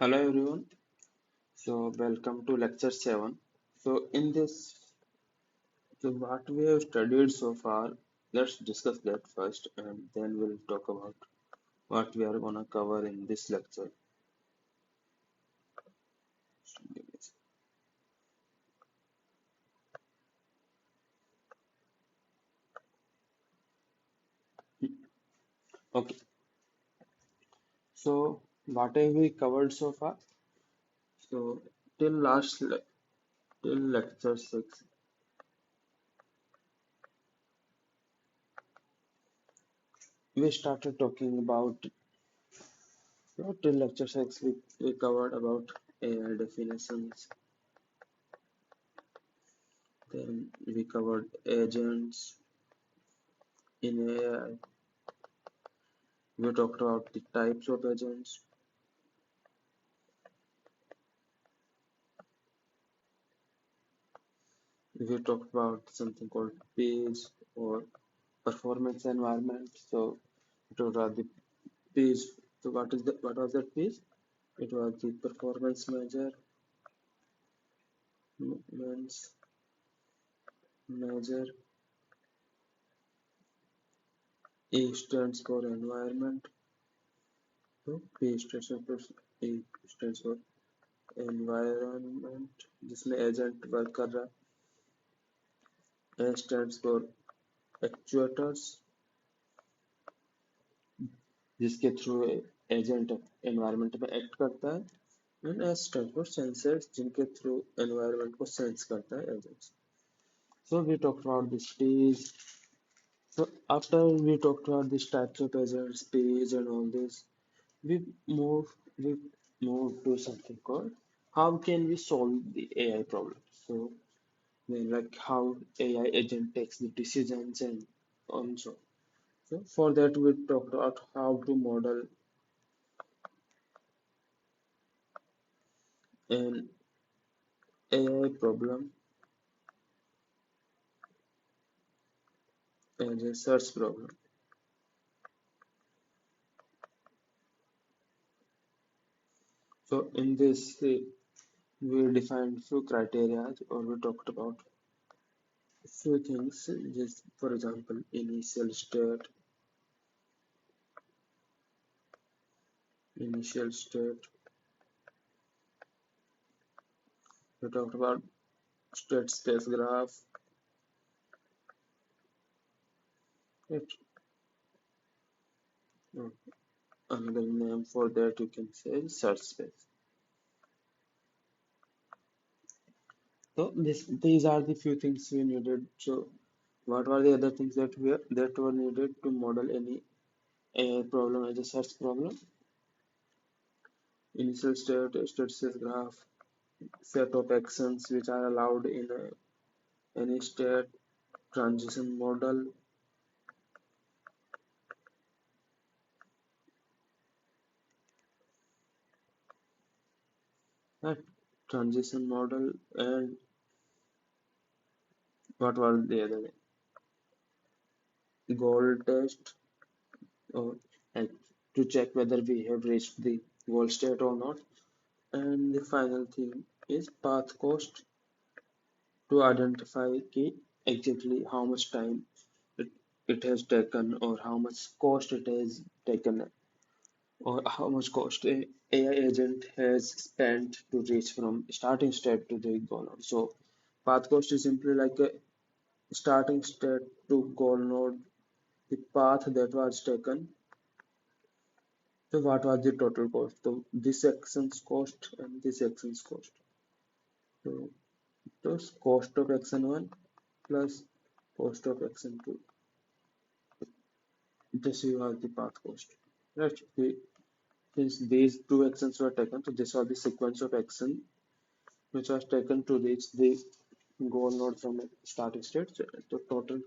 Hello everyone. So welcome to lecture 7. So in this, so what we have studied so far, let's discuss that first and then we'll talk about what we are gonna cover in this lecture. Okay, so what have we covered so far? So till till lecture 6, we started talking about, till lecture 6 we covered about AI definitions, then we covered agents in AI. We talked about the types of agents. We talked about something called page or performance environment. So it was the page. So what was that page? It was the performance means measure. E stands for environment. So P stands for environment जिसमें agent work कर रहा है. A stands for actuators जिसके through agent environment में act करता है. And S stand for sensors जिनके through environment को सेंस करता है agents. So we talked about the stage. So after we talked about these types of agents, stage and all this, we we move to something called how can we solve the AI problem. So then like how AI agent takes the decisions and so. So for that we talked about how to model an AI problem as a search problem. So in this we defined few criteria or we talked about few things. Just for example, initial state. We talked about state space graph. It, uh, Another name for that you can say search space. So these are the few things we needed. So what were the other things that were needed to model any AI problem as a search problem? Initial state space graph, set of actions which are allowed in any state, transition model, right? Transition model and what was the other goal test or and to check whether we have reached the goal state or not. And the final thing is path cost to identify exactly how much time it, it has taken or how much cost it has taken or how much cost a AI agent has spent to reach from starting state to the goal node. So path cost is simply like a starting state to goal node, the path that was taken. So what was the total cost? So this action's cost and this action's cost. So those cost of action 1 plus cost of action 2. This you have the path cost. Right. Since these two actions were taken, so this was the sequence of action which was taken to reach the goal node from a starting state. So the total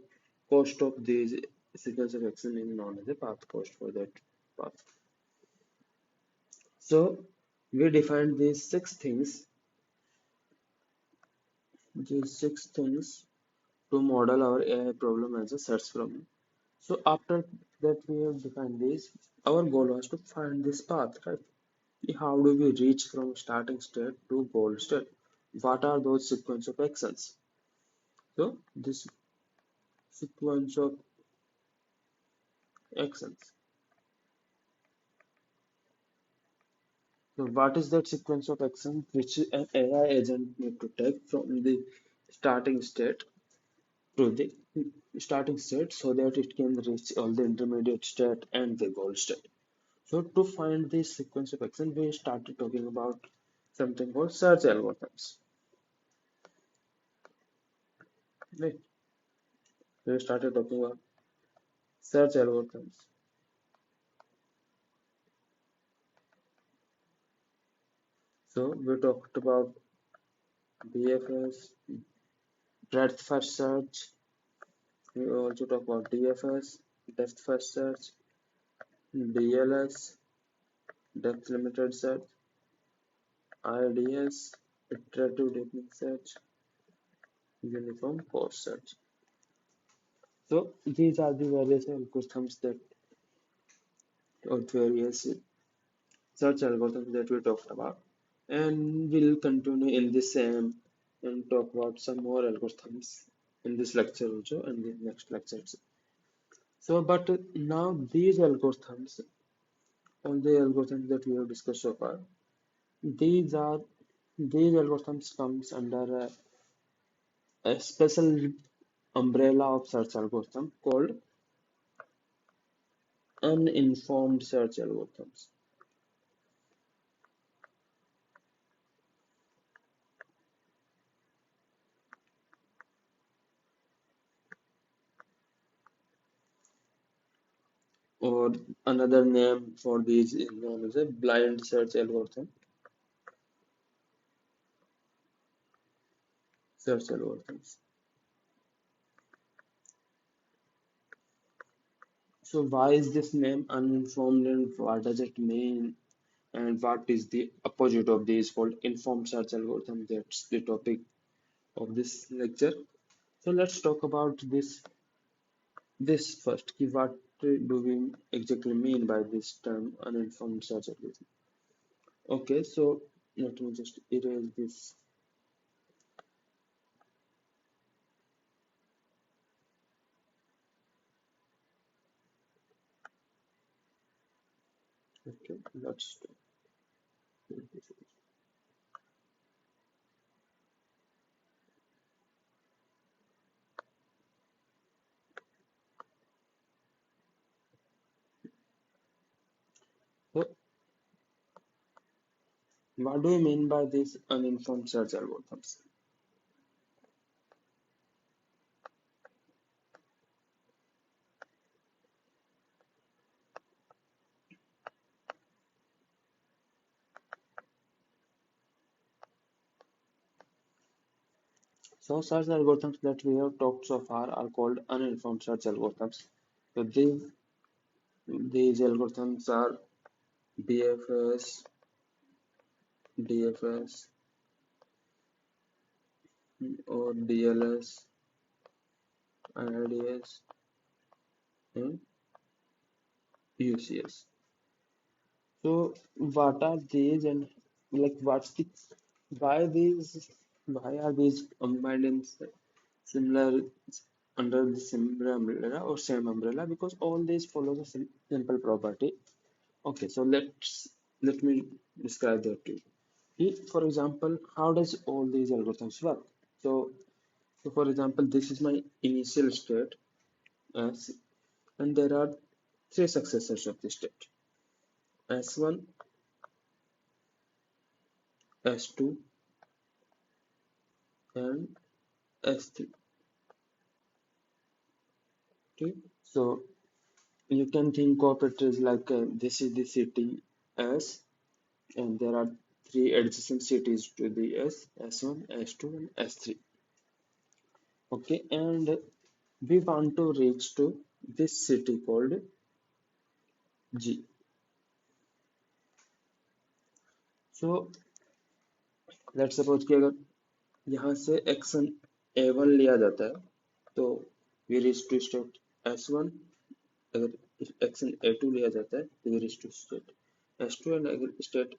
cost of these sequence of action is known as the path cost for that path. So we defined these six things to model our AI problem as a search problem. So after that we have defined this, our goal was to find this path, right? How do we reach from starting state to goal state? What are those sequence of actions? So this sequence of actions. So what is that sequence of actions which an AI agent need to take from the starting state to the starting state so that it can reach all the intermediate state and the goal state? So to find this sequence of action, we started talking about something called search algorithms. Right? We started talking about search algorithms. So we talked about BFS, breadth first search. We also talk about DFS, depth first search, DLS, depth limited search, IDS, iterative deepening search, uniform cost search. So these are the various algorithms that or various search algorithms that we talked about. And we'll continue in the same and talk about some more algorithms in this lecture also and the next lectures. So, but now these algorithms, all the algorithms that we have discussed so far, these are these algorithms comes under a special umbrella of search algorithm called uninformed search algorithms. Or another name for these is known as a blind search algorithm. Search algorithms. So why is this name uninformed and what does it mean? And what is the opposite of these called informed search algorithm? That's the topic of this lecture. So let's talk about this first. What do we exactly mean by this term uninformed search algorithm? Okay, so let me just erase this. Okay, let's do this. So what do you mean by these uninformed search algorithms? So search algorithms that we have talked so far are called uninformed search algorithms. So these algorithms are BFS, DFS, or DLS, IDS, and UCS. So what are these and like what's the why these why are these combined in similar under the similar umbrella or same umbrella? Because all these follow the simple property. Okay, so let me describe that to you. For example, how does all these algorithms work? So, so for example, this is my initial state S, and there are three successors of this state: S1, S2, and S3. Okay, so you can think of it as like this is the city S, and there are three adjacent cities to the S: S1, S2, and S3. Okay, and we want to reach to this city called G. So let's suppose कि अगर यहाँ से action A1 लिया जाता है तो we reach to state S1. अगर action A2 लिया जाता है तो we reach to state S2. And अगर स्टेट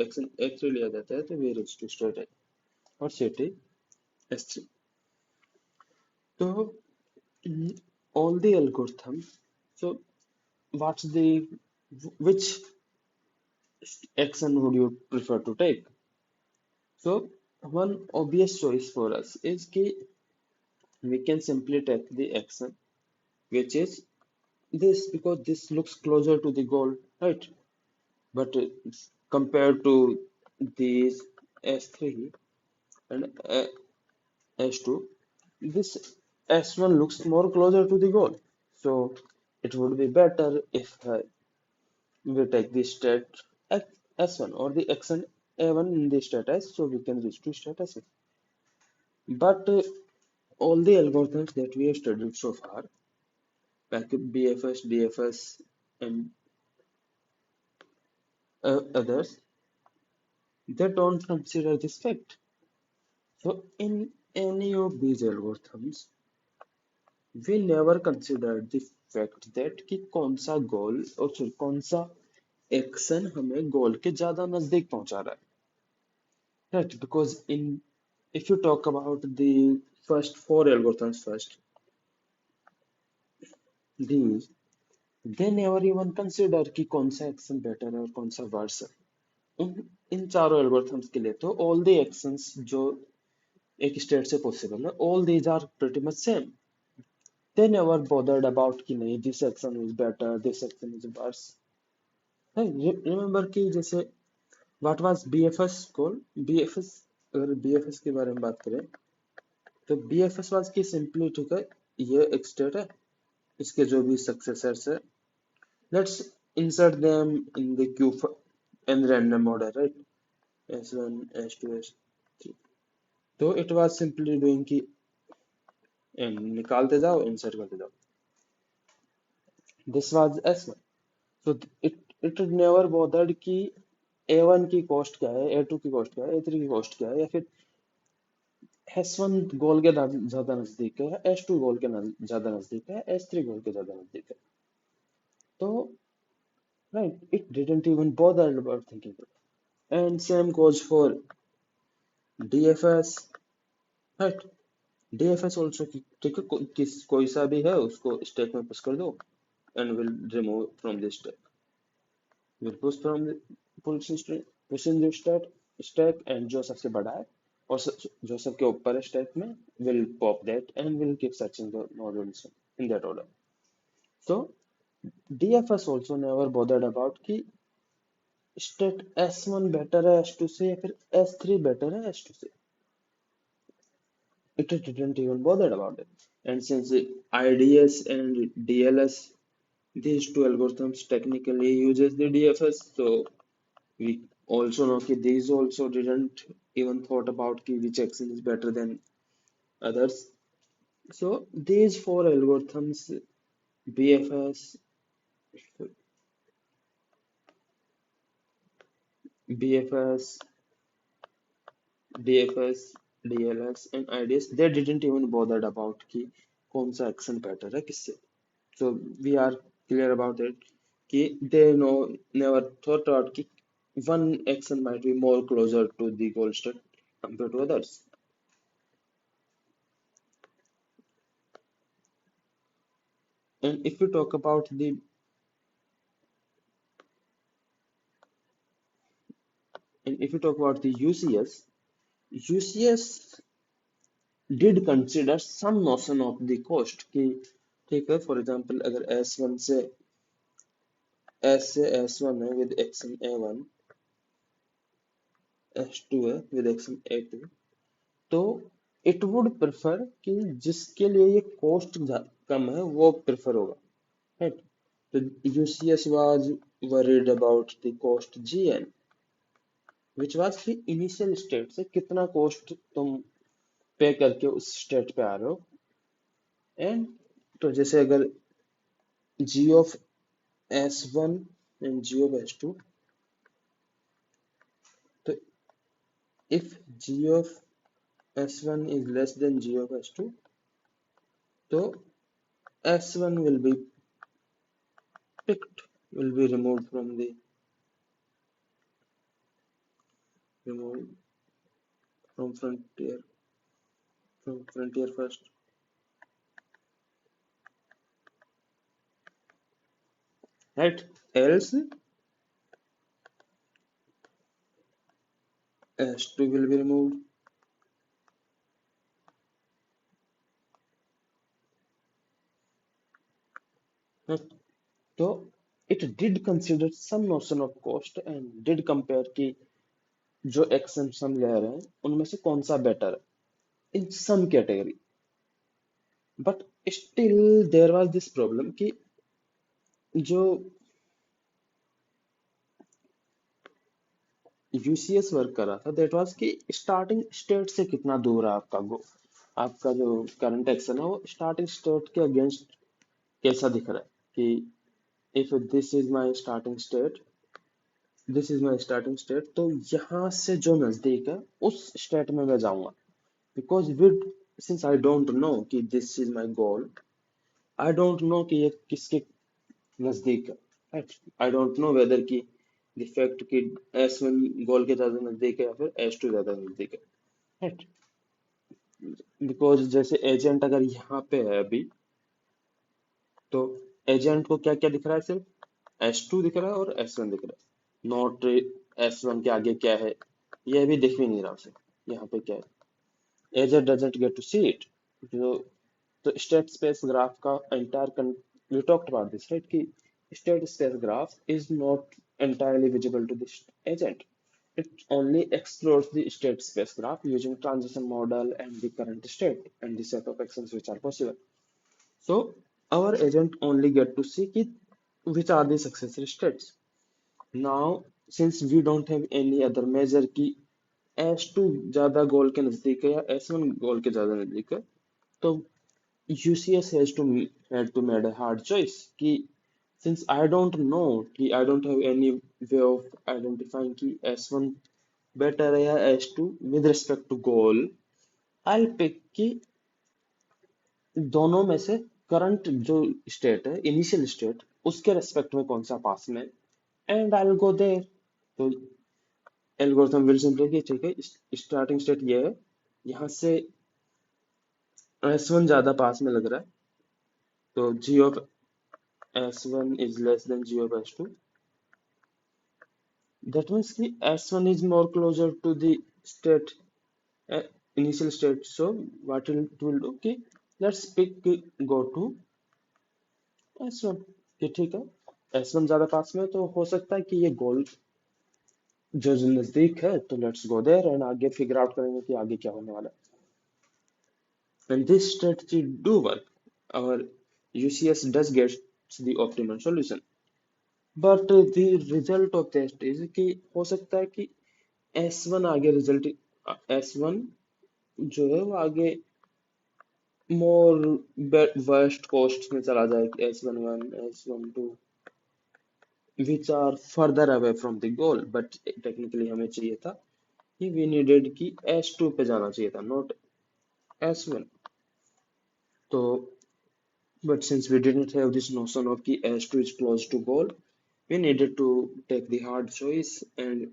एक्शन x3 लिया जाता है तो we reach to state A और state S3. तो all the algorithm, so what's the which action would you prefer to take? So one obvious choice for us is कि we can simply take the action which is this because this looks closer to the goal, right? But compared to these S3 and S2, this S1 looks more closer to the goal. So it would be better if we take the state S1 or the action A1 in the state S, so we can reach to state S. But all the algorithms that we have studied so far, like BFS, DFS, and others, they don't consider this fact. So in any of these algorithms, we never considered the fact that कि कौन सा गोल और फिर कौन सा action हमें गोल के ज्यादा नजदीक पहुंचा रहा है, right? Because in if you talk about the first four algorithms first, these they never even consider कि कौन सा एक्शन बेटर है और कौन सा वर्स है. इन चारों एल्गोरिथम्स के लिए तो ऑल द एक्शंस जो एक स्टेट से पॉसिबल है, all these are pretty much same. They never bothered about कि नहीं this action is better, this action is worse. Hey, remember कि जैसे what was BFS called? BFS, अगर BFS के बारे में बात करें तो BFS was कि simply ठीक है, ये एक state है, इसके जो भी successors है, let's insert them in the queue in random order, right? S1, S2, S3. तो it was simply doing कि निकालते जाओ, insert करते जाओ. This was S1. So it never bothered कि A1 की कॉस्ट क्या है, A2 की कॉस्ट क्या है, A3 की कॉस्ट क्या है, या फिर S1 गोल के ज्यादा नजदीक है, S2 गोल के ज्यादा नजदीक है, S3 गोल के ज्यादा नजदीक है. तो right, it didn't even bother about thinking that. And same goes for DFS, right? DFS also ठीक है, कोई सा भी है उसको स्टैक में पुश कर दो and will remove from this stack. Will push from the pushing the stack and जो सबसे बड़ा है और जो सबके ऊपर है stack में will pop that and will keep searching the nodes in that order. So DFS also never bothered about कि stack S1 better है S2 से या फिर S3 better है S2 से. It didn't even bother about it. And since IDS and DLS, these two algorithms technically uses the DFS, so we also know that these also didn't even thought about which action is better than others. So these four algorithms, BFS, BFS, DFS, DLS, and IDS, they didn't even bother about कि कौन सा action better है किससे. So we are clear about it कि they never thought about कि one action might be more closer to the goal state compared to others. And if you talk about the UCS, UCS did consider some notion of the cost कि ठीक है, for example अगर S1 से S1 है with action A1, S2 है with action A2, तो it would prefer कि जिसके लिए ये cost कम है वो prefer होगा, right? तो UCS was worried about the cost GN, which was कि initial state से कितना cost तुम पे करके उस स्टेट पे आ रहे हो. एंड तो जैसे अगर g of S1 and g of S2, तो if g of S1 is less than g of S2, तो S1 will be picked, will be removed from the remove from frontier first. Right? Else S2 will be removed. Right? So it did consider some notion of cost and did compare कि जो exemption हम ले रहे हैं उनमें से कौन सा बेटर है in some category. But still there was this problem कि जो यूसीएस वर्क कर रहा था दैट वाज कि स्टार्टिंग स्टेट से कितना दूर है आपका गो, आपका जो करंट एक्शन है वो स्टार्टिंग स्टेट के अगेंस्ट कैसा दिख रहा है कि if this is my starting state तो यहाँ से जो नजदीक है उस स्टेट में मैं जाऊंगा. Because with since I don't know कि this is my goal, I don't know कि ये किसके नजदीक है. Right? I don't know whether की द फैक्ट कि S1 गोल के ज्यादा नजदीक है या फिर S2 ज्यादा नजदीक है. राइट? बिकॉज जैसे एजेंट अगर यहाँ पे है अभी तो एजेंट को क्या क्या दिख रहा है, सिर्फ S2 दिख रहा है और S1 दिख रहा है. नॉट S1 के आगे क्या है ये भी दिख भी नहीं रहा उसे. यहाँ पे क्या है agent doesn't get to see it. जो तो स्टेट स्पेस ग्राफ का entire we talked about this, right? कि state space graph is not entirely visible to the agent. It only explores the state space graph using transition model and the current state and the set of actions which are possible. So our agent only get to see कि which are the successor states. Now since we don't have any other measure कि S2 ज्यादा गोल के नजदीक है या S1 गोल के ज्यादा नजदीक है तो UCS had to made a hard choice कि since I don't know कि I don't have any way of identifying कि S1 better है या S2 with respect to goal, I'll pick कि दोनों में से करंट जो स्टेट है इनिशियल स्टेट उसके रेस्पेक्ट में कौन सा पास में and I will go there. तो एल्गोरिथम विल सिंपली कि ठीक है स्टार्टिंग स्टेट ये है, यहाँ से S1 ज्यादा पास में लग रहा है तो G of S1 is less than G of S2. That means the S1 is more closer to the state, uh, initial state. So what it will do? Okay, let's pick go to S1. ये ठीक है S1 ज्यादा पास में है, तो हो सकता है कि ये गोल जो जो नजदीक है तो लेट्स गो देयर एंड आगे फिगर आउट करेंगे कि आगे क्या होने वाला है. And this strategy do work. Our UCS does get the optimal solution. But the result of test is कि हो सकता है कि S1 आगे रिजल्ट S1 जो है वो आगे मोर वर्स्ट कोस्ट में चला जाए S11 S12 which are further away from the goal. But technically हमें चाहिए था कि we needed कि S2 पे जाना चाहिए था not S1. तो but since we didn't have this notion of कि S2 is close to goal, we needed to take the hard choice and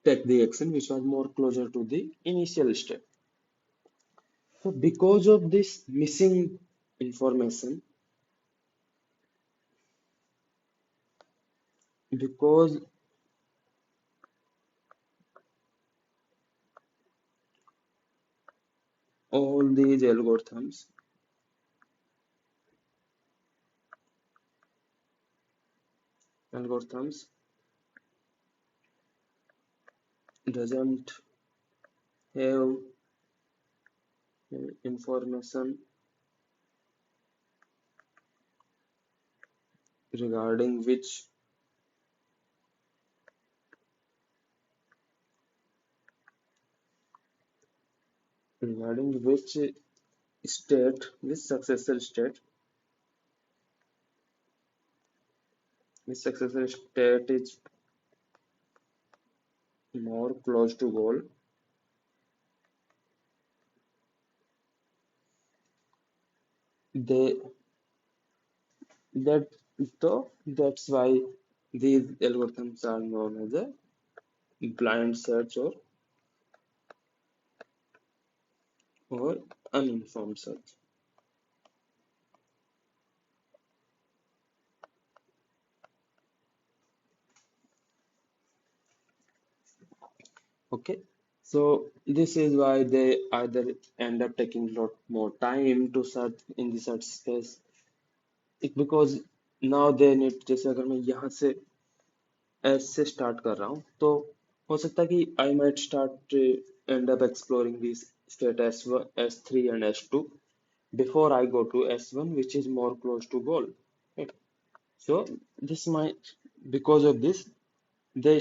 take the action which was more closer to the initial state. So because of this missing information, because all these algorithms doesn't have information regarding which state, which successor state, is more close to goal. They that so that's why these algorithms are known as a blind search or uninformed search. Okay, so this is why they either end up taking a lot more time to search in the search space. Because now they need, जैसे अगर मैं यहाँ से S से start कर रहा हूँ तो हो सकता है कि I might start end up exploring these state S1, S3 and S2 before I go to S1 which is more close to goal. Right? So this might, because of this, they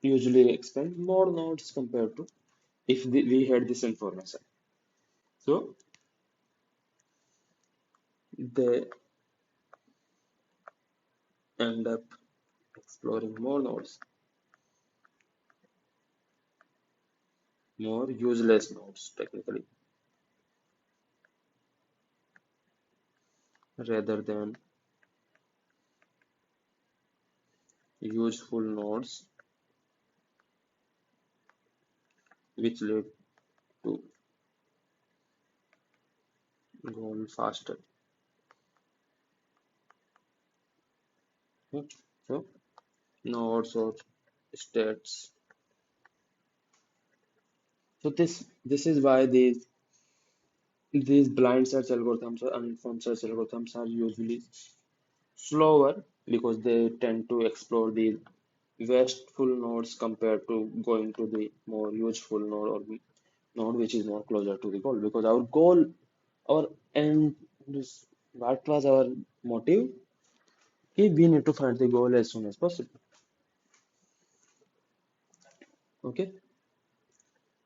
usually expand more nodes compared to if we had this information. So they end up exploring more nodes, more useless nodes technically, rather than useful nodes which lead to goal faster. Okay. So nodes or states. So this is why these blind search algorithms or uninformed search algorithms are usually slower because they tend to explore the wasteful nodes compared to going to the more useful node or node which is more closer to the goal. Because our goal, our end, what was our motive? We need to find the goal as soon as possible. Okay,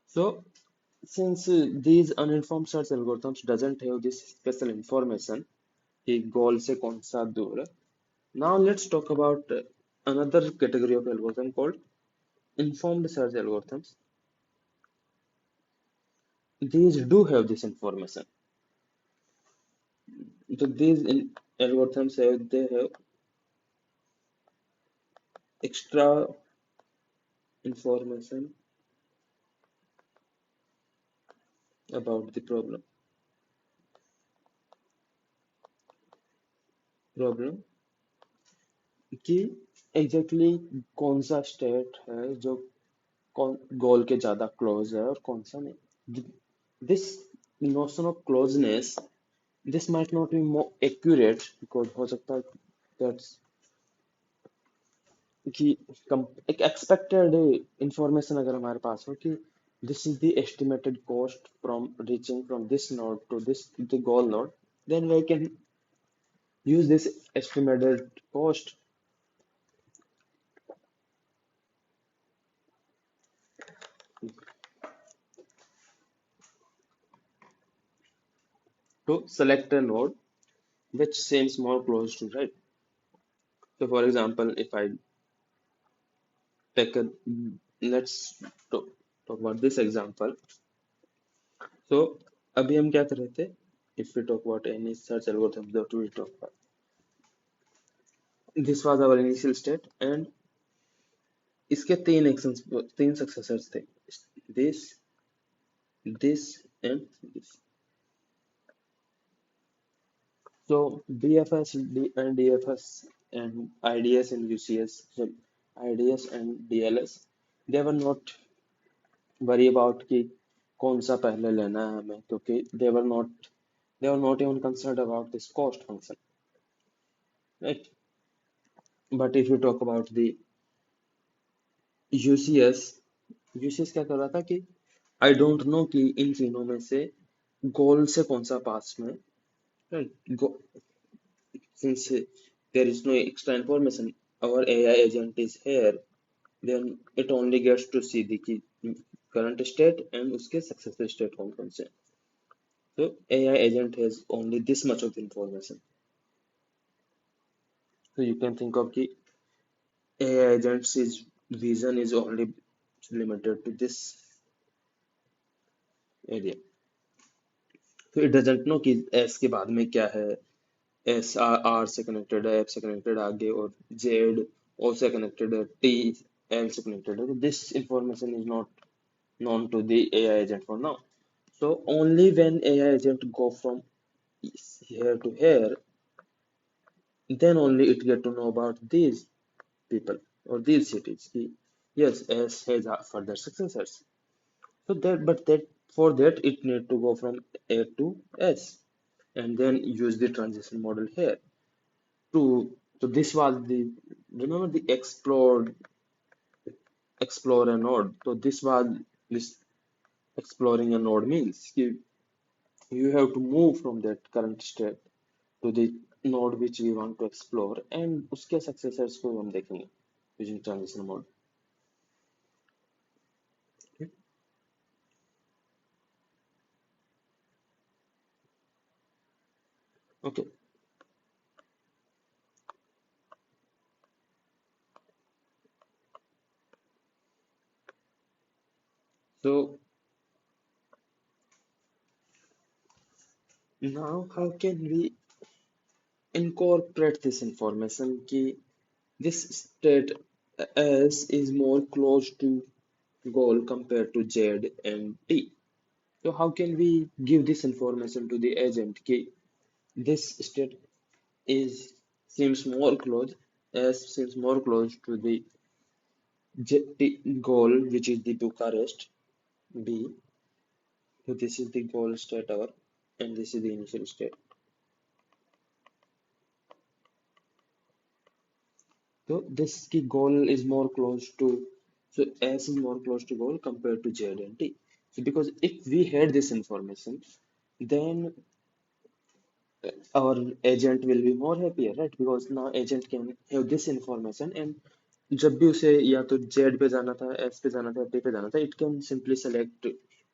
so since these uninformed search algorithms doesn't have this special information कि goal से कौन सा दूर है. Now let's talk about another category of algorithm called informed search algorithms. These do have this information. So these algorithms have, they have extra information about the problem कि exactly कौन सा state है जो कौन गोल के ज्यादा क्लोज है और कौन सा नहीं. This notion of closeness, this might not be more accurate because हो सकता है that's कि एक expected information अगर हमारे पास हो कि this is the estimated cost from reaching from this node to this the goal node, then we can use this estimated cost to select a node which seems more close to right. So for example, if I take a let's talk, talk about this example. So अभी हम क्या कर रहे थे? If we talk about any search algorithm that we talk about, this was our initial state and इसके तीन actions, तीन successors थे. This, this and this. So BFS and DFS and IDS and UCS, so IDS and DLS, they were not worry about कि कौन सा पहले लेना है हमें क्योंकि they were not even concerned about this cost function, right? But if you talk about the UCS, UCS क्या कर रहा था कि I don't know कि इन तीनों में से गोल से कौन सा पास में, right? Since there is no extra information, our AI agent is here, then it only gets to see the current state and उसके successor state कौन कौन से. So AI agent has only this much of information. So you can think of the AI agent's vision is only limited to this area. So it doesn't know कि S के बाद में क्या है, S R से connected है, F से connected आगे और Z O से connected है, T else connected. Okay, this information is not known to the AI agent for now. So only when AI agent go from here to here, then only it get to know about these people or these cities. Yes, S has further successors. So that for that it need to go from A to S and then use the transition model here to. So this was the, remember the explore a node. So this was this exploring a node means you have to move from that current state to the node which we want to explore and उसके successors को हम देखेंगे using transition mode. Okay. Okay. So now how can we incorporate this information कि this state S is more close to goal compared to Z and T. So how can we give this information to the agent कि this state is seems more close, S seems more close to the goal, which is the Bucharest B. So this is the goal state R, and this is the initial state. So this key goal is more close to, so S is more close to goal compared to Z and T. So because if we had this information, then our agent will be more happier, right? Because now agent can have this information and जब भी उसे या तो Z पे जाना था, S पे जाना था, T पे जाना था, it can simply select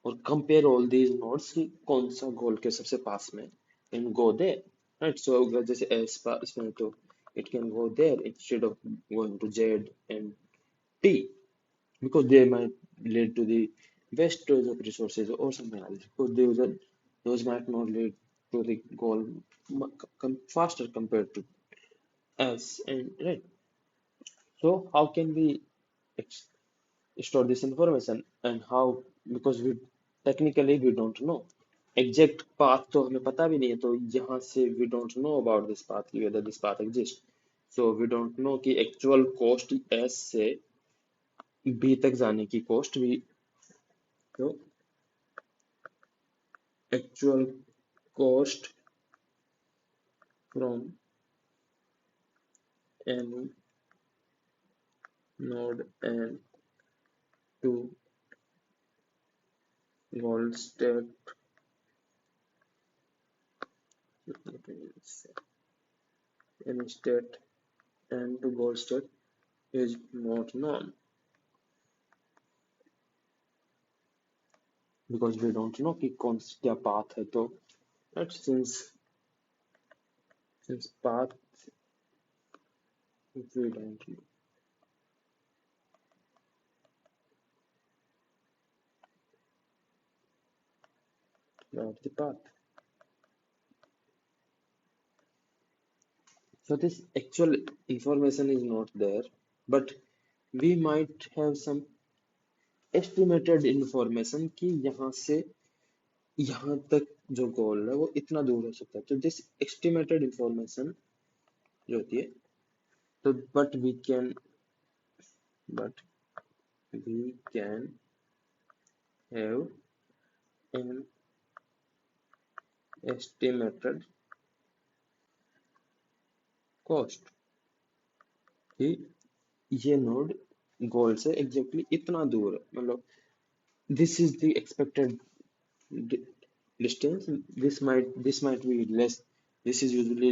or compare all these nodes कि कौन सा goal के सबसे पास में and go there, right? So अगर जैसे S पास में तो it can go there instead of going to Z and T because they might lead to the wastage of resources or something else. Because those might not lead to the goal faster compared to us. And right, so how can we ex- store this information and how? Because we technically we don't know exact path तो हमें पता भी नहीं है तो यहाँ से we don't know about this path whether this path exists. So we don't know कि actual cost S से B तक जाने की cost भी तो actual cost from any node and to goal state any state and to goal state is not known because we don't know कि कौन क्या path है तो right since path we don't know about the path. So this actual information is not there, but we might have some estimated information कि यहाँ से यहाँ तक जो गोल है वो इतना दूर हो सकता है तो दिस एस्टिमेटेड इंफॉर्मेशन जो होती है तो but we can have an estimated cost कि ये नोड गोल से एग्जैक्टली इतना दूर है मतलब this is the expected di- distance this might be less this is usually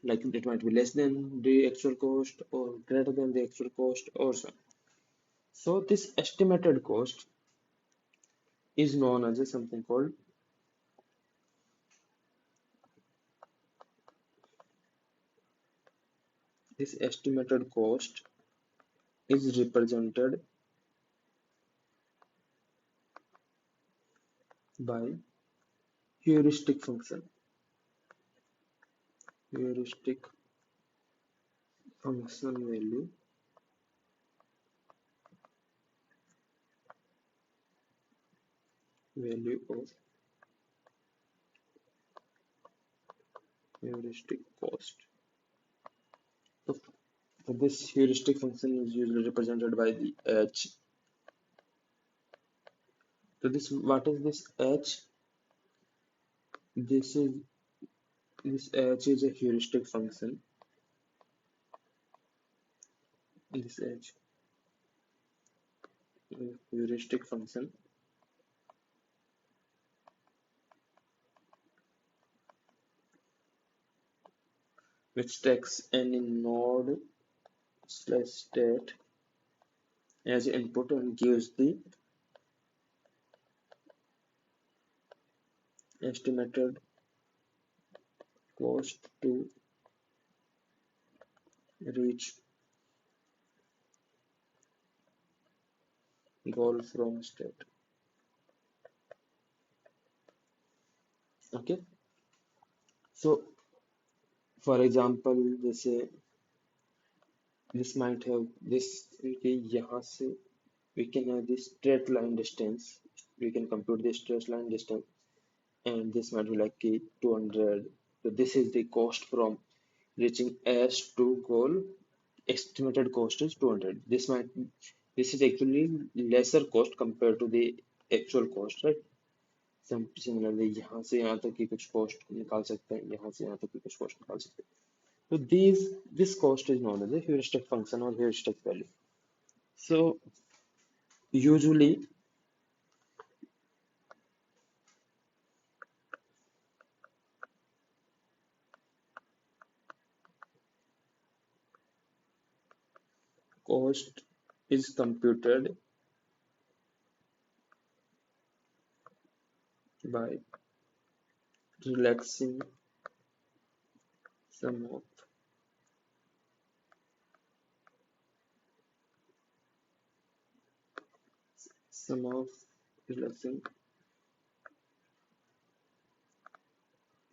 like it might be less than the actual cost or greater than the actual cost or so. So this estimated cost is known as something called this estimated cost is represented by heuristic function. Heuristic function value value of heuristic cost. So this heuristic function is usually represented by the h. So this, what is this h? This is this h is a heuristic function. This h heuristic function which takes any node slash state as input and gives the estimated cost to reach goal from state. Okay, so for example, this might have this कि यहाँ से we can have this straight line distance. We can compute this straight line distance, and this might be like 200. So this is the cost from reaching S to goal. Estimated cost is 200. This is actually lesser cost compared to the actual cost, right? Similarly, यहाँ से यहाँ तक की कुछ cost निकाल सकते हैं, यहाँ से यहाँ तक की कुछ cost निकाल सकते हैं. So this cost is known as a heuristic function or heuristic value. So usually cost is computed by relaxing some of some of relaxing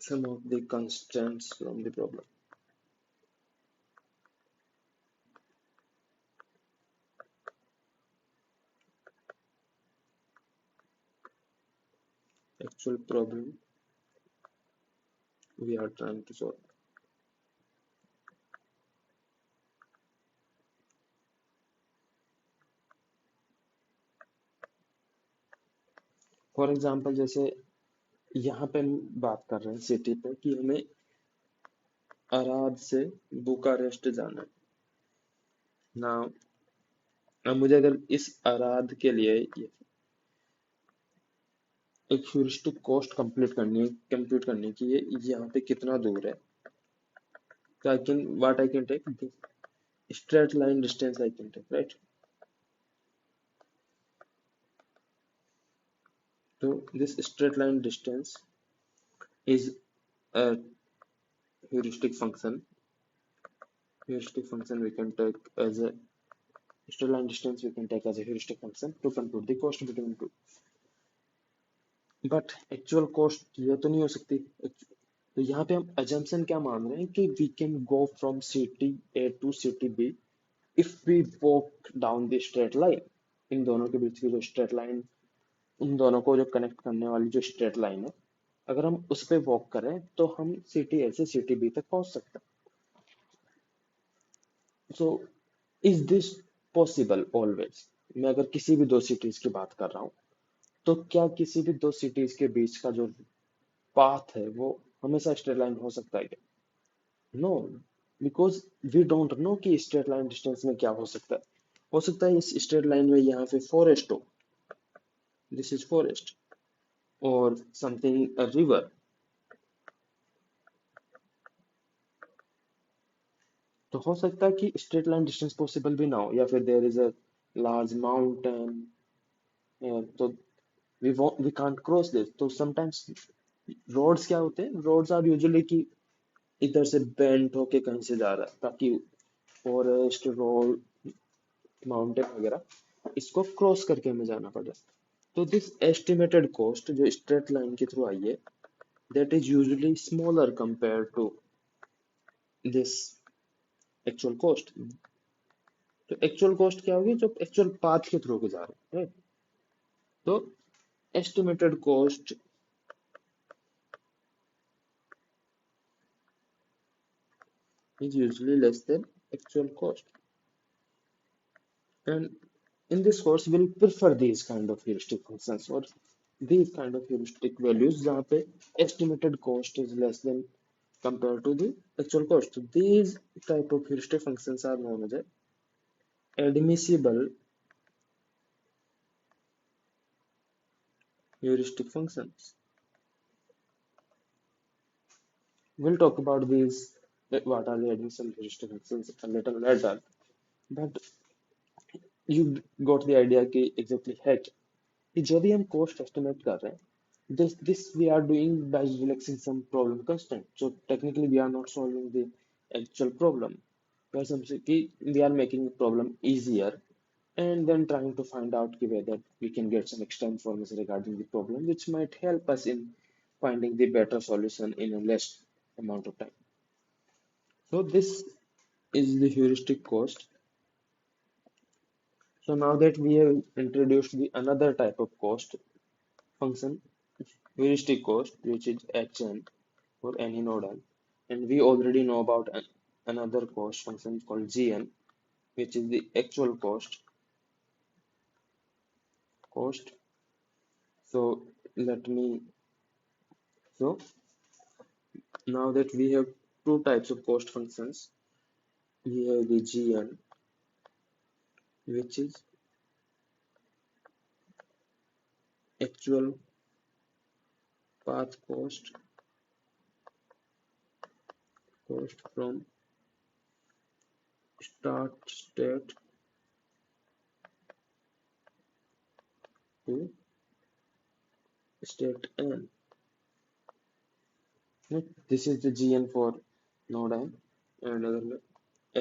some of the constraints from the problem. Actual problem we are trying to solve. For example जैसे यहाँ पे हम बात कर रहे हैं city पे कि हमें अराद से बुकारेस्ट जाना है ना. अब मुझे अगर इस अराद के लिए एक ह्यूरिस्टिक कॉस्ट कंप्यूट करनी है कि ये यहाँ पे कितना दूर है. So I can what I can take the straight line distance I can take, right? So this straight line distance is a heuristic function. Heuristic function we can take as a straight line distance we can take as a heuristic function to compute the cost between two. But actual cost ये तो नहीं हो सकती. तो यहाँ पे हम assumption क्या मान रहे हैं कि we can go from city A to city B if we walk down the straight line. इन दोनों के बीच की जो straight line, उन दोनों को जो कनेक्ट करने वाली जो स्ट्रेट लाइन है, अगर हम उस पे वॉक करें तो हम सिटी ए से सिटी बी तक पहुंच सकते हैं. So is this possible always. मैं अगर किसी भी दो सिटीज की बात कर रहा हूं तो क्या किसी भी दो सिटीज के बीच का जो पाथ है वो हमेशा स्ट्रेट लाइन हो सकता है क्या? No, because we don't know कि स्ट्रेट लाइन डिस्टेंस में क्या हो सकता है. हो सकता है इस स्ट्रेट लाइन में यहाँ पे फॉरेस्ट हो, दिस इज फॉरेस्ट, और समथिंग अ रिवर. तो हो सकता है कि स्ट्रेट लाइन डिस्टेंस पॉसिबल भी ना हो, या फिर there is a large mountain. तो वी कांट क्रॉस दिस. तो समटाइम्स रोड्स क्या होते हैं, रोड्स आर यूजुअली कि इधर से बेंट होके कहीं से जा रहा है, ताकि फॉरेस्ट रोड माउंटेन वगैरह इसको क्रॉस करके हमें जाना पड़े. तो दिस एस्टिमेटेड कॉस्ट जो स्ट्रेट लाइन के थ्रू आई है, that is usually smaller compare to this actual cost. तो एक्चुअल कॉस्ट क्या होगी, जो एक्चुअल पाथ के थ्रू के जा रहे हैं, right? तो estimated cost is usually less than actual cost. And in this course, we'll prefer these kind of heuristic functions or these kind of heuristic values जहाँ पे estimated cost is less than compared to the actual cost. So these type of heuristic functions are known as admissible heuristic functions. We'll talk about these, what are the admissible heuristic functions a little later. But you got the idea कि exactly है क्या कि जो भी हम cost estimate कर रहे हैं this we are doing by relaxing some problem constraint. So technically we are not solving the actual problem. We are simply we are making the problem easier and then trying to find out whether we can get some extra information regarding the problem which might help us in finding the better solution in a less amount of time. So this is the heuristic cost. So now that we have introduced the another type of cost function, heuristic cost, which is hn for any node n, and we already know about another cost function called gn, which is the actual cost. So let me so now that we have two types of cost functions, we have the gn, which is actual path cost from start state to state n. This is the gn for node n, and अगर मैं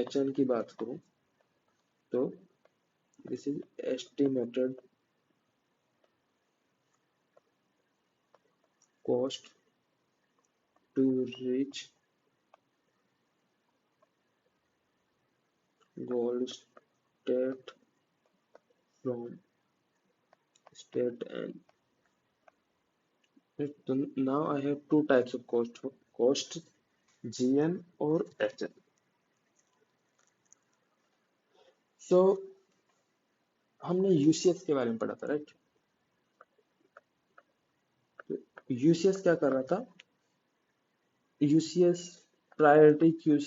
hn की बात करूं तो this is estimated cost to reach goal state from state n. So now I have two types of cost gn or hn. So हमने UCS के बारे में पढ़ा था, राइट? यूसीएस क्या कर रहा था? यूसीएस प्रायोरिटी क्यू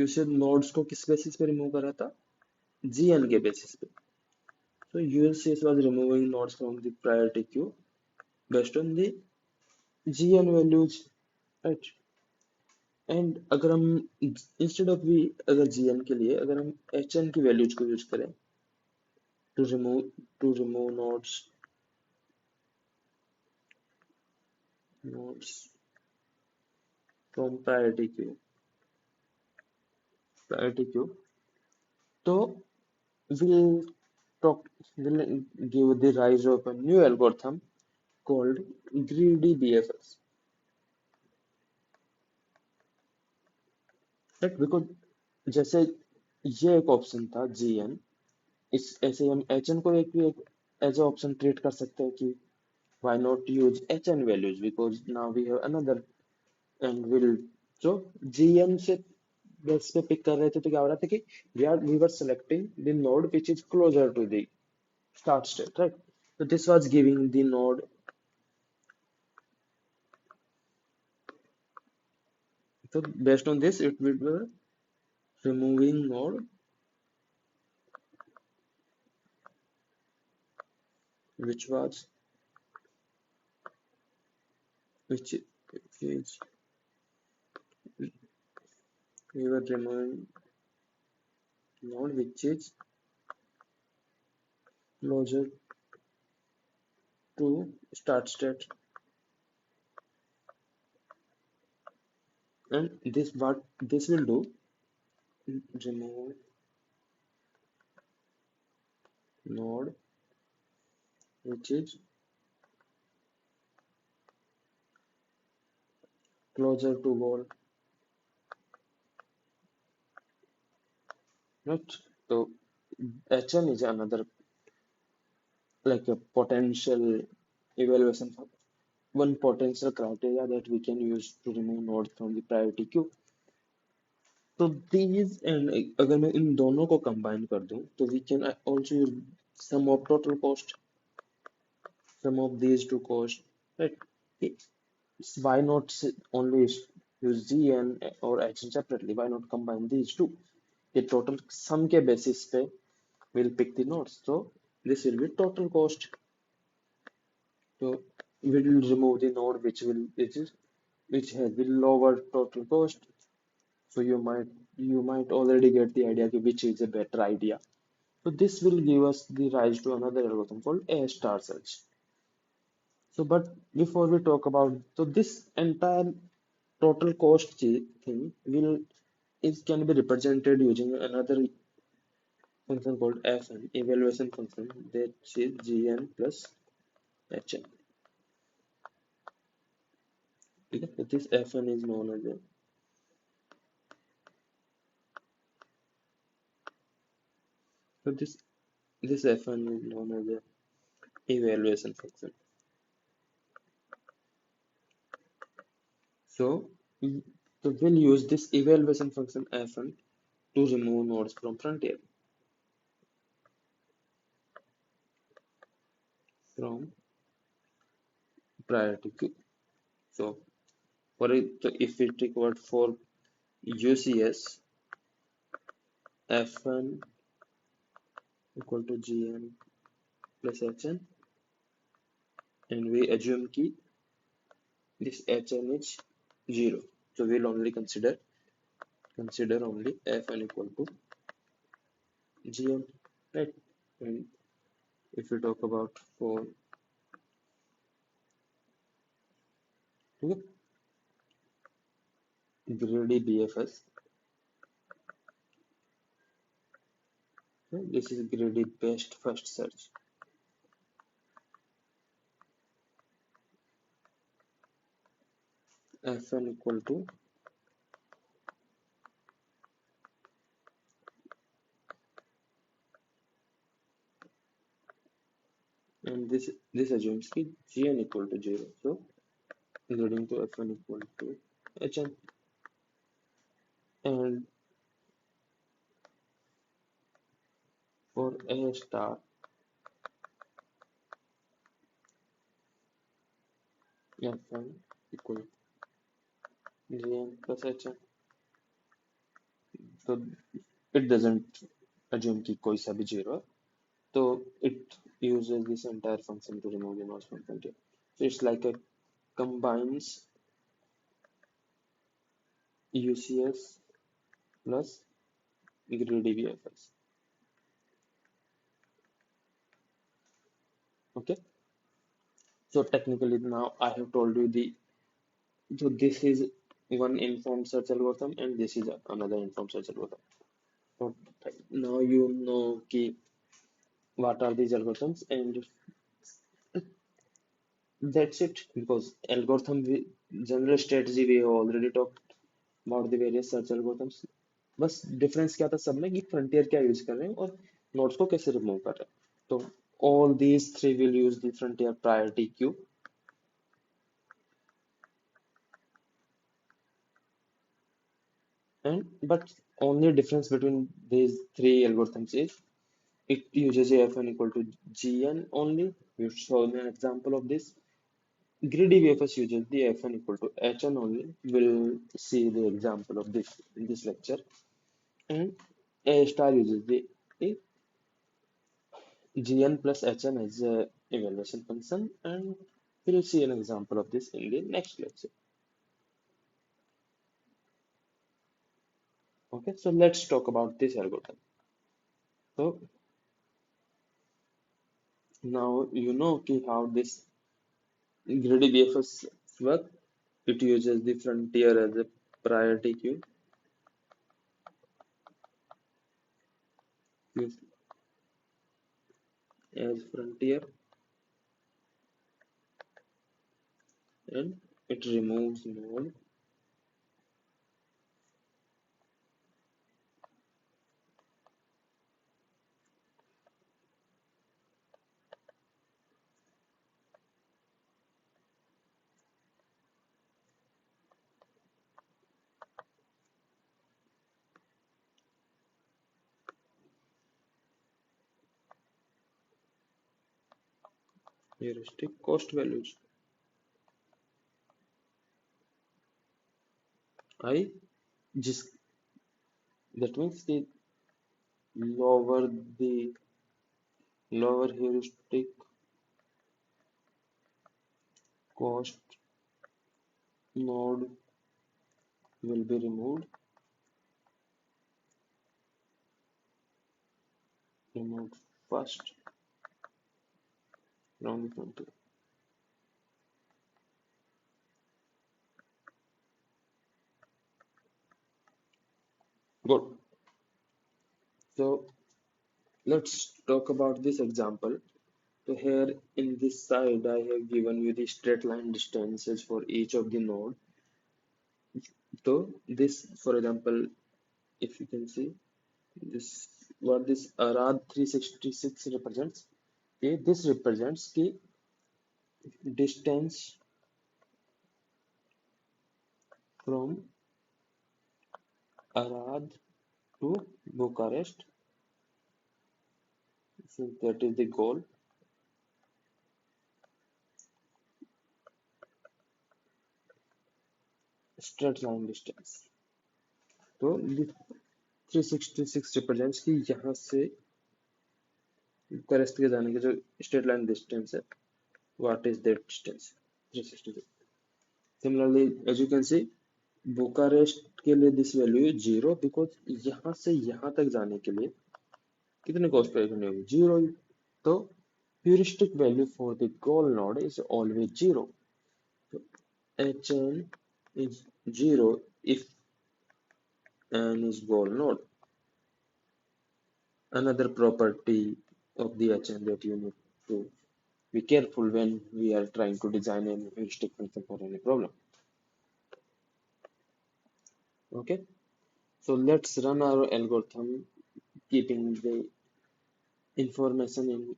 से नोड्स को किस बेसिस पे रिमूव कर रहा था? gn के बेसिस पे. So UCS was removing nodes from the priority queue based on the gn values, right? And अगर हम instead of we अगर gn के लिए अगर हम hn की values को यूज करें to remove nodes from priority queue, तो we'll talk will give the rise of a new algorithm called greedy BFS, right? Because जैसे ये एक ऑप्शन था gn, इस ऐसे हम hn को एक एज ऑप्शन ट्रीट कर सकते हैं कि why not use hn values because now we have another and will so gn से बेस पे पिक कर रहे थे तो क्या हो रहा था कि we were selecting the node which is closer to the start state, right? So this was giving the node, so based on this it will be removing node which was which is we were removing node which is closer to start state, and this what this will do, remove node which is closer to goal, right? So HN is another like a potential evaluation one potential criteria that we can use to remove nodes from the priority queue. तो these and अगर मैं इन दोनों को combine कर दूं तो we can also use sum of total cost, sum of these two costs, right? Why not only use G and or H separately? Why not combine these two? The total sum के basis पे we'll pick the nodes. So this will be total cost. So we will remove the node which has the lower total cost. So you might already get the idea कि which is a better idea. So this will give us the rise to another algorithm called A star search. So but before we talk about so this entire total cost thing will is can be represented using another function called Fn evaluation function that is Gn plus Hn. Okay? So this Fn is known as a so this Fn is known as a evaluation function. So, so we'll use this evaluation function Fn to remove nodes from frontier from priority queue. So for it, so if we take what for UCS Fn equal to Gn plus Hn and we assume key this Hn is 0. So we'll only consider only Fn equal to Gn, right? And if we talk about for okay, greedy BFS, so this is greedy best first search. Fn equal to and this assumes कि Gn equal to 0, so leading to Fn equal to Hn. And for A star Fn equal to Gn plus Hn, so it doesn't assume कि कोई सा भी 0 है, so it uses this entire function to remove the noise from frontier. So it's like a combines UCS plus greedy BFS. Okay, so technically now I have told you the so this is one informed search algorithm and this is another informed search algorithm. So now you know ki what are these algorithms and that's it because algorithm general strategy we have already talked about the various search algorithms. बस difference क्या था सब में कि frontier क्या use कर रहे हैं और नोड्स को कैसे रिमूव कर रहे हैं. तो all these three will use the frontier priority queue. And but only difference between these three algorithms is it uses a Fn equal to Gn only. We've shown an example of this. Greedy VFS uses the Fn equal to Hn only. We'll see the example of this in this lecture. And A star uses the Gn plus Hn as a evaluation function, and we'll see an example of this in the next lecture. Okay, so let's talk about this algorithm. So now you know how this greedy BFS work. It uses the frontier as a priority queue. Use as frontier and it removes node heuristic cost values. I just that means the lower the lower heuristic cost node will be removed first from the frontier. Good. So let's talk about this example. So here in this side, I have given you the straight line distances for each of the node. So this, for example, if you can see this, what this arad 366 represents. Okay, this represents the distance from Arad to Bucharest. So that is the goal. Straight line distance. तो ये 366 represents कि यहाँ से Bucharest के जाने की जो straight line distance है, what is that distance? 366. Similarly, as you can see, Bucharest के लिए this value is 0 because यहाँ से यहाँ तक जाने के लिए कितने cost पे करनी होगी? 0. तो heuristic value for the goal node is always 0. So hn is 0 if n is goal node. Another property of the hn that you need to be careful when we are trying to design a heuristic function for any problem. Okay, so let's run our algorithm keeping the information in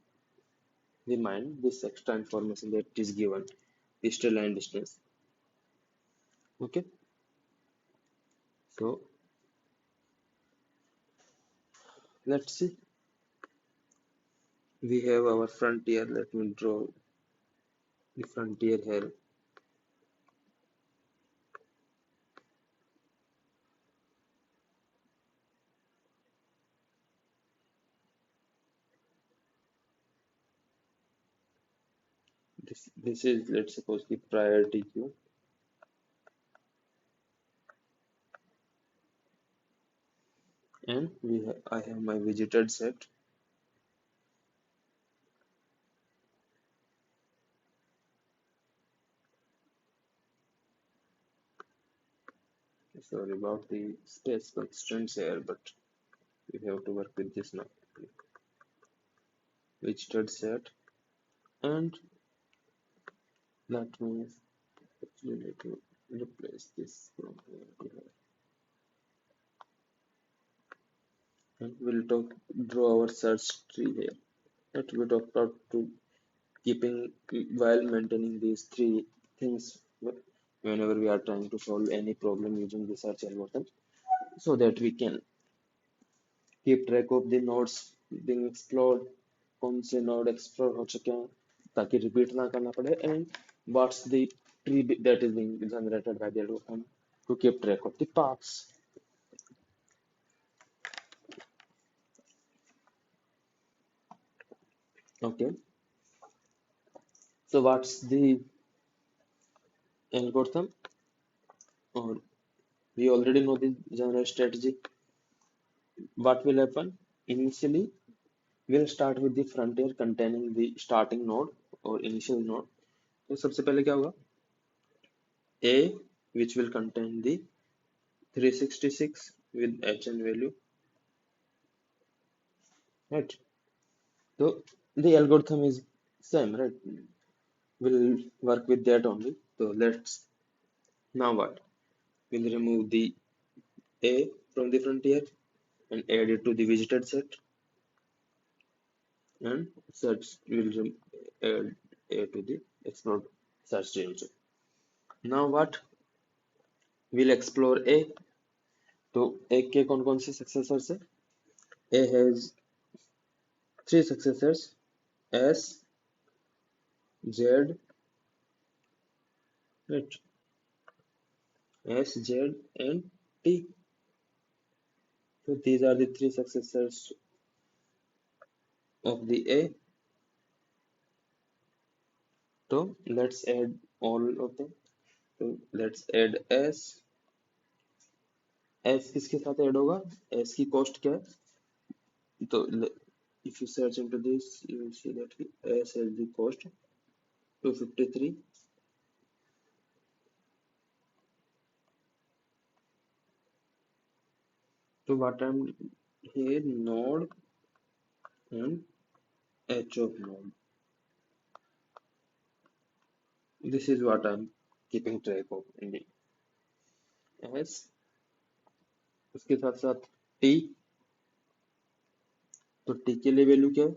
the mind, this extra information that is given, the straight line distance. Okay, so let's see. We have our frontier. Let me draw the frontier here. This is, let's suppose, the priority queue, and I have my visited set. Sorry about the space constraints here, but we have to work with this now. Visited set, and that means actually need to replace this from here to here. And we'll draw our search tree here. That we talked about to keeping while maintaining these three things whenever we are trying to solve any problem using the search algorithm, so that we can keep track of the nodes being explored, कौन से node explore हो चुके हैं ताकि repeat ना करना पड़े, and what's the tree that is being generated by the algorithm to keep track of the paths. Okay, so what's the algorithm? Or we already know the general strategy. What will happen? Initially, we'll start with the frontier containing the starting node or initial node. तो सबसे पहले क्या होगा? A, which will contain the 366 with hn value, right? So the algorithm is same, right? We'll work with that only. So let's now what? We'll remove the A from the frontier and add it to the visited set, and search will add A to the explored search tree also. Now what? We'll explore A. तो A के कौन कौन से successors है? A has three successors: S, Z, right? S, Z, and T. So these are the three successors of the A. So let's add all of them. So let's add S. S किसके साथ add होगा? S की cost क्या है? तो if you search into this, you will see that S has the cost 253. So what I'm here, node and H of node. This is what I'm keeping track of in the S. उसके साथ साथ T. तो T के लिए value क्या है?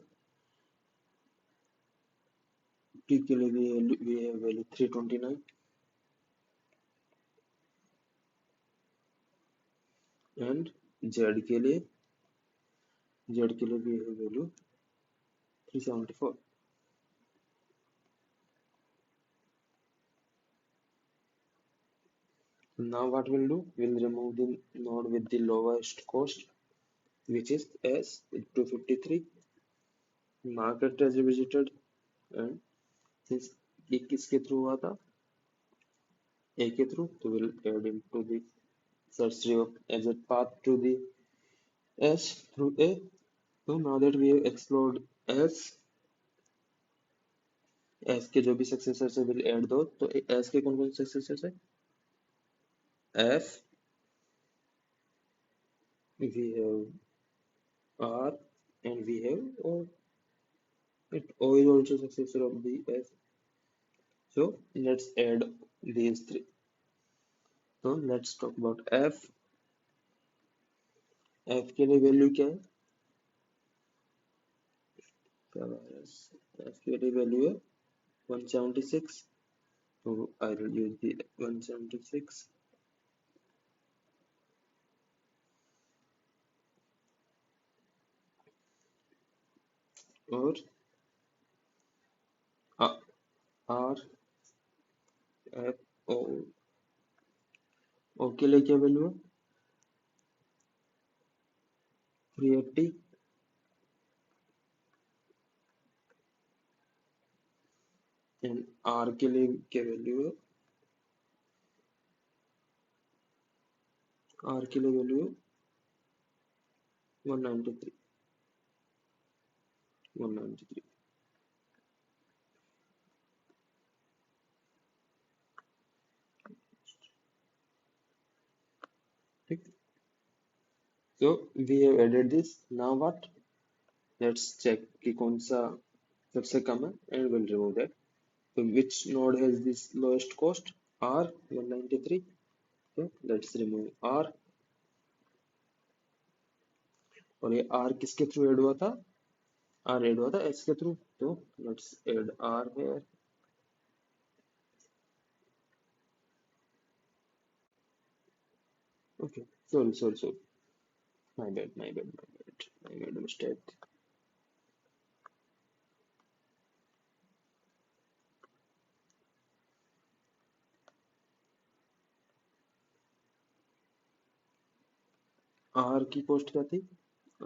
T के लिए we have value 329 and Z के लिए we have value 374. Now what we'll do? We'll remove the node with the lowest cost, which is S 253. Mark it as visited, and since ये किसके through हुआ था? A के through, तो we'll add into the search tree of as a path to the S through A. So now that we have explored S, S के जो भी successors है will add those. तो S के कौन कौन से successors है? F, we have R, and we have O. O is also successor of the S. So let's add these three. So let's talk about F. F के लिए value क्या है? F के लिए वैल्यू है 176. So I will use the 176. और R, F, O. O के लिए क्या वैल्यू है? 380. एंड R के लिए क्या वैल्यू है? R के लिए वैल्यू है 193. 193. ठीक. So we have added this. Now what? Let's check कि कौन सा सबसे कम है, and we'll remove that. So which node has this lowest cost? R 193. So let's remove R. और ये R किसके थ्रू ऐड हुआ था? R ऐड हुआ था S के थ्रू. तो let's add R here. Okay. Sorry. My bad. I made a mistake. R की कॉस्ट क्या थी?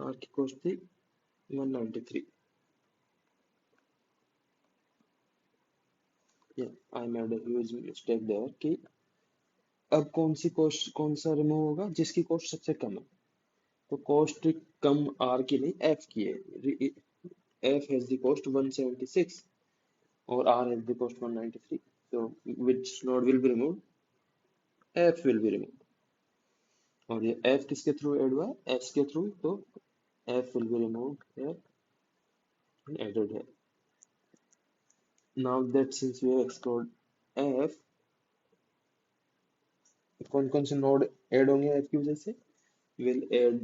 R की कॉस्ट थी 193. Yeah, I made a huge mistake there कि अब कौन सा रिमूव होगा जिसकी कॉस्ट सबसे कम है. तो कॉस्ट कम R के लिए F की है. F has the cost 176 और R has the cost 193. So which node will be removed? F will be removed. और ये F किसके थ्रू ऐड हुआ है? S के थ्रू. तो F will be removed here and added here. Now that since we have explored F, कौन कौन से नोड ऐड होंगे F की वजह से? We'll add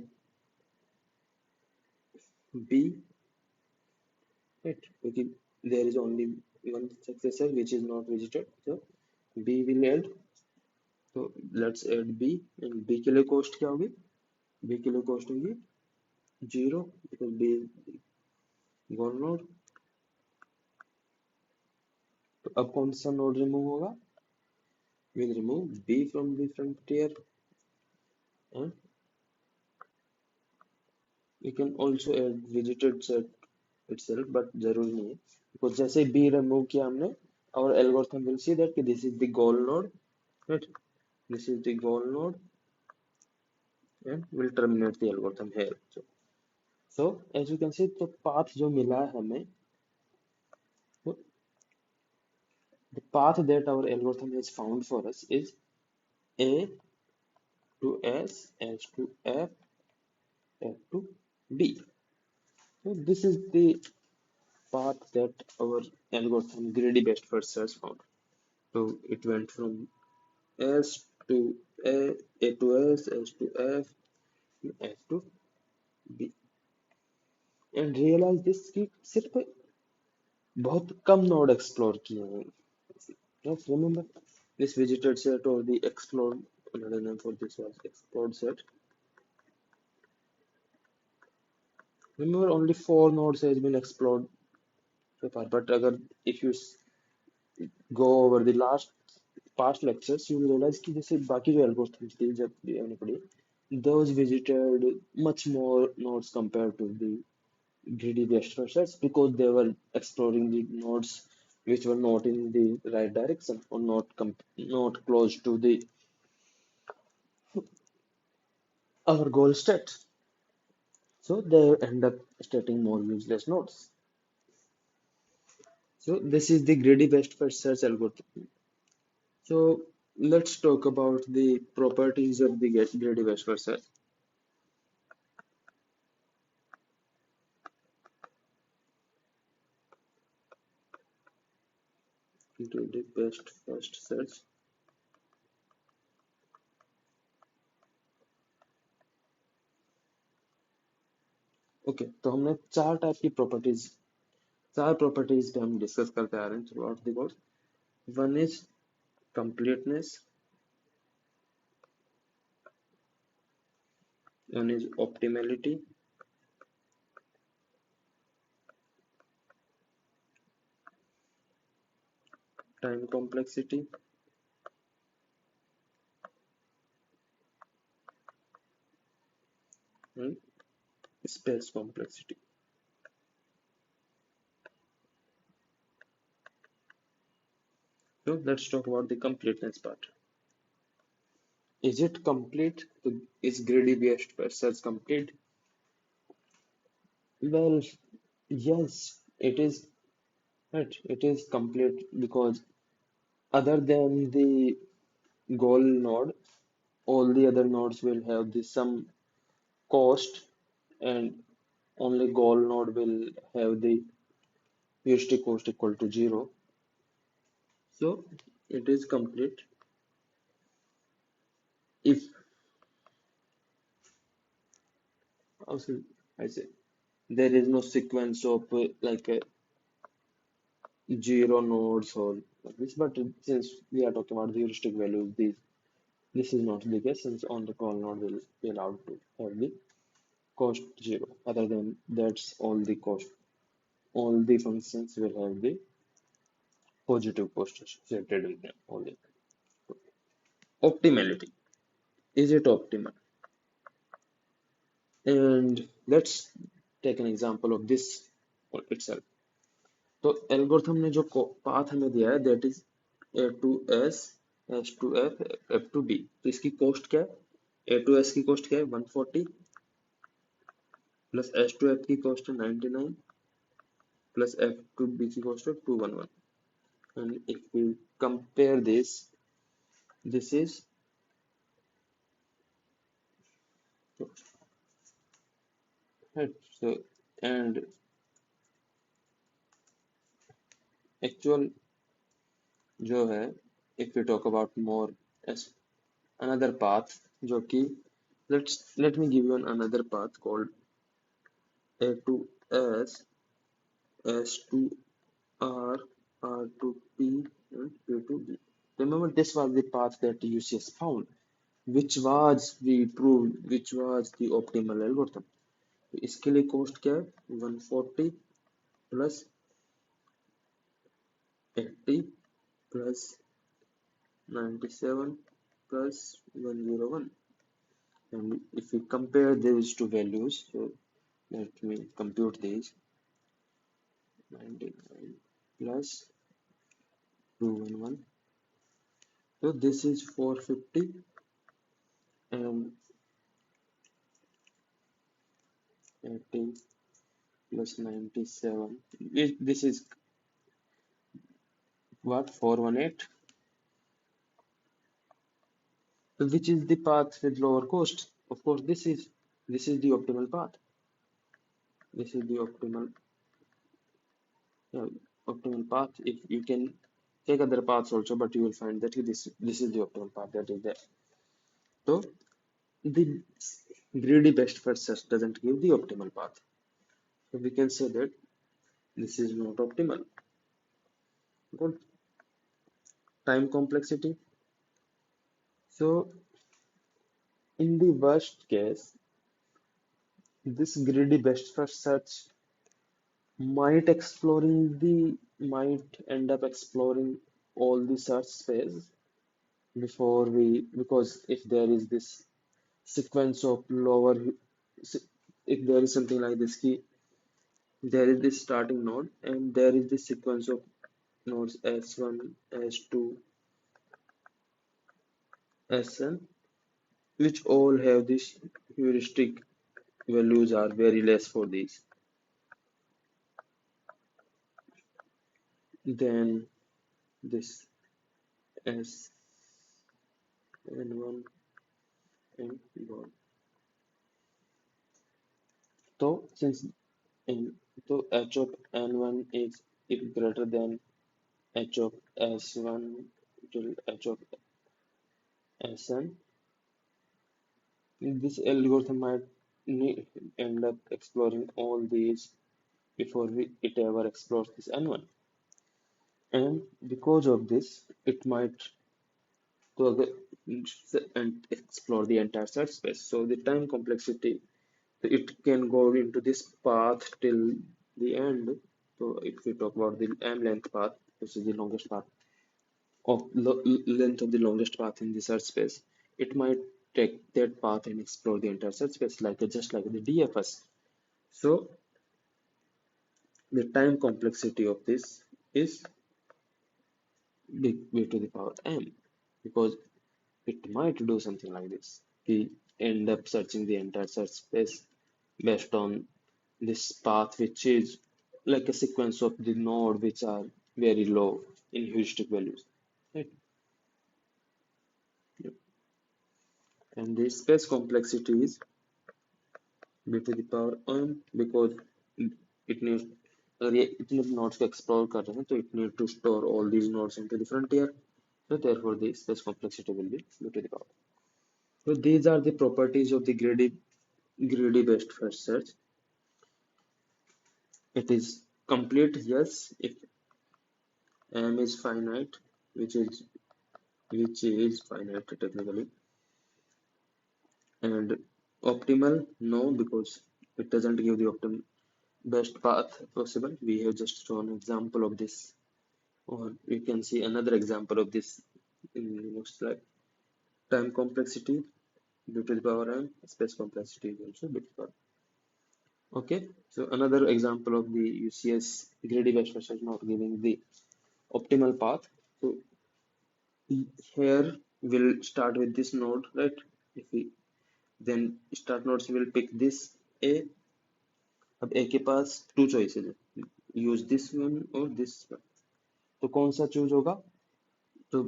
B, right? क्योंकि there is only one successor which is not visited, so B will add. तो let's add B, and B के लिए cost क्या होगी? B के लिए cost होगी 0 because B is gone node. तो अब कौन सा नोड रिमूव होगा? We'll remove B from the frontier, and we can also add visited set itself, but जरूरी नहीं है because जैसे B remove किया हमने, our algorithm will see that this is the goal node, right? This is the goal node, and will terminate the algorithm here. So as you can see, तो path जो मिला है हमें, तो the path that our algorithm has found for us is A to S to F, F to B. So this is the path that our algorithm greedy best first search found. So it went from S to A to S to F to B. And realize this कि सिर्फ बहुत कम node explore किए हैं. Just remember this visited set or the explored, another name for this was explored set. Remember only 4 nodes has been explored so far. But अगर if you go over the last past lectures, you will realize कि जैसे बाकी जो algorithms थे जब भी हमने पढ़ी, those visited much more nodes compared to the greedy best first because they were exploring the nodes which were not in the right direction or not close to the our goal state. So they end up stating more useless nodes. So this is the greedy best first search algorithm. So let's talk about the properties of the greedy best first search. Greedy best first search. Okay तो हमने चार properties पे हम discuss करते आ रहे हैं through out the course. One is completeness, one is optimality, time complexity, and space complexity. So let's talk about the completeness part. Is it complete? Is greedy best search complete? Well, yes, it is. Right, it is complete because other than the goal node, all the other nodes will have the some cost, and only goal node will have the heuristic cost equal to 0. So it is complete if also I say there is no sequence of like 0 nodes or like this, but since we are talking about the heuristic values, this is not the case since on the call node will be allowed to have the cost 0. Other than that's all the functions will have the positive cost associated with them only. Optimality. Is it optimal? And let's take an example of this itself. तो algorithm ने जो path हमें दिया है that is A to S, S to F, F to B. तो इसकी cost क्या है? ए टू एस की कॉस्ट क्या है? 140 प्लस एस टू एफ की कॉस्ट है 99 प्लस एफ टू बी की कॉस्ट है 211. And if we compare this is so and actual जो है if we talk about more as another path जो कि let me give you another path called A to S, S to R, R to P, and P to B. Remember this was the path that UCS found, which was we proved which was the optimal algorithm. तो इसके लिए cost क्या है? 140 plus 80 plus 97 plus 101. And if we compare these two values, so let me compute these. 99 plus 211. So this is 450 and 80 plus 97. This is what, 418? So which is the path with lower cost? Of course, this is the optimal path. This is the uh, optimal path. If you can take other paths also, but you will find that this is the optimal path that is there. So the greedy best first search doesn't give the optimal path. So we can say that this is not optimal. Good. Time complexity. So in the worst case, this greedy best first search might end up exploring all the search space before we, because if there is this sequence of if there is something like this key, there is this starting node and there is this sequence of nodes S1, S2, Sn, which all have this heuristic values are very less for these. Then this S N1 and 1. So since in so h of n1 is if greater than h of s1 till h of sn, this algorithm might end up exploring all these before it ever explores this n1. And because of this, it might go and explore the entire search space. So the time complexity, it can go into this path till the end. So if we talk about the m length path, which is the longest path of length of the longest path in the search space, it might take that path and explore the entire search space like just like the DFS. So the time complexity of this is big b to the power m, because it might do something like this. We end up searching the entire search space based on this path, which is like a sequence of the node which are very low in heuristic values. Right? Yep. And the space complexity is b to the power m because it needs अगर ये इतने nodes को explore कर रहे हैं तो it need to store all these nodes into the frontier. So therefore the space complexity will be b to the power. So these are the properties of the greedy best first search. It is complete, yes, if m is finite, which is finite technically, and optimal, no, because it doesn't give the optimal best path possible. We have just shown an example of this, or we can see another example of this in the next slide. Time complexity b to the power m, space complexity is also b to the power. Okay, so another example of the UCS greedy best first search not giving the optimal path. So here we'll start with this node, right? If we then start nodes will pick this A. अब A के पास two choices है, use this one or this one. तो कौन सा choose होगा? तो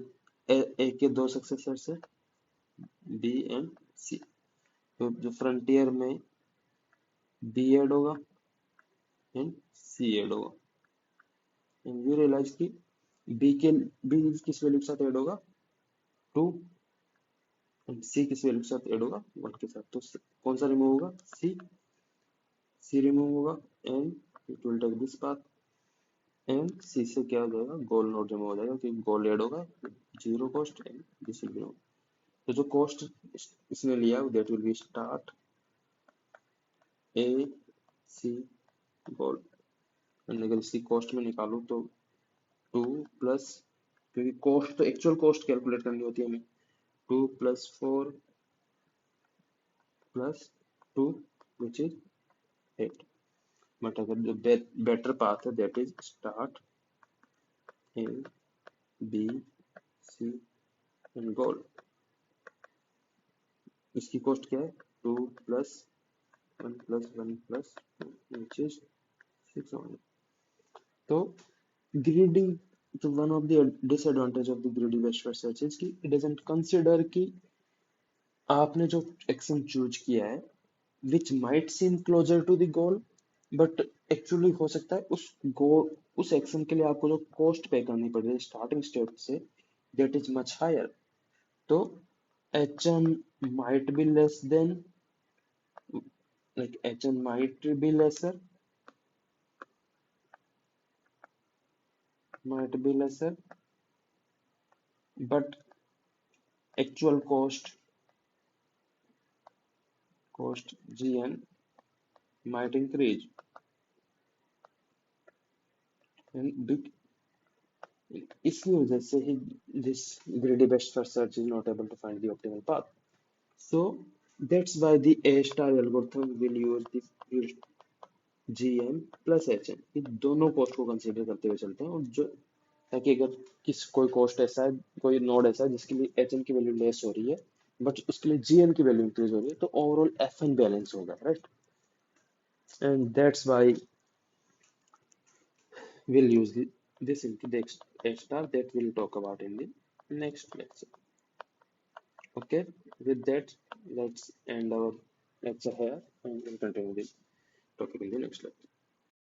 A के दो सक्सेसर्स है B and C. तो जो फ्रंटियर में B ऐड होगा एंड C ऐड होगा एंड यू रियलाइज कि B किस वैल्यू के साथ ऐड होगा 2 एंड C किस वैल्यू के साथ ऐड होगा 1 के साथ. तो कौन सा रिमूव होगा? C रिमूव होगा and it will take this path and C से क्या हो जाएगा? गोल नोड रिमूव हो जाएगा क्योंकि गोल ऐड होगा zero cost and this will remove. तो जो कॉस्ट इसने लिया that will be start A C goal. And अगर इसकी कॉस्ट में निकालूं तो टू प्लस, क्योंकि कॉस्ट तो एक्चुअल कॉस्ट कैलकुलेट करनी होती है हमें, 2 + 4 + 2 which is 8. बट अगर जो बेटर पाथ है that is start A B C and goal. इसकी कॉस्ट क्या है, 2 + 1 + 1 + 2 which is 6 only. तो greedy, तो one of the disadvantage of the greedy best first search is कि it doesn't consider कि आपने जो एक्शन चूज किया है which might seem closer to the goal but actually हो सकता है उस गोल, उस एक्शन के लिए आपको जो कॉस्ट पे करनी पड़ रही है स्टार्टिंग स्टेट से that is much higher. तो HM might be less than, like HM might be lesser, but actual cost GN might increase. And इसकी वजह से ही this greedy best first search is not able to find the optimal path. So that's why the A star algorithm will use the GM plus HM, ये दोनों cost को consider करते हुए चलते हैं. और जो, ताकि अगर कोई कॉस्ट ऐसा है, कोई नोड ऐसा है जिसके लिए HM की वैल्यू लेस हो रही है बट उसके लिए GM की वैल्यू इंक्रीज हो रही है, तो ओवरऑल FN बैलेंस होगा, right. And that's why we'll use this in the next star that we'll talk about in the next lecture. Okay, with that, let's end our lecture here and we'll continue the topic in the next lecture.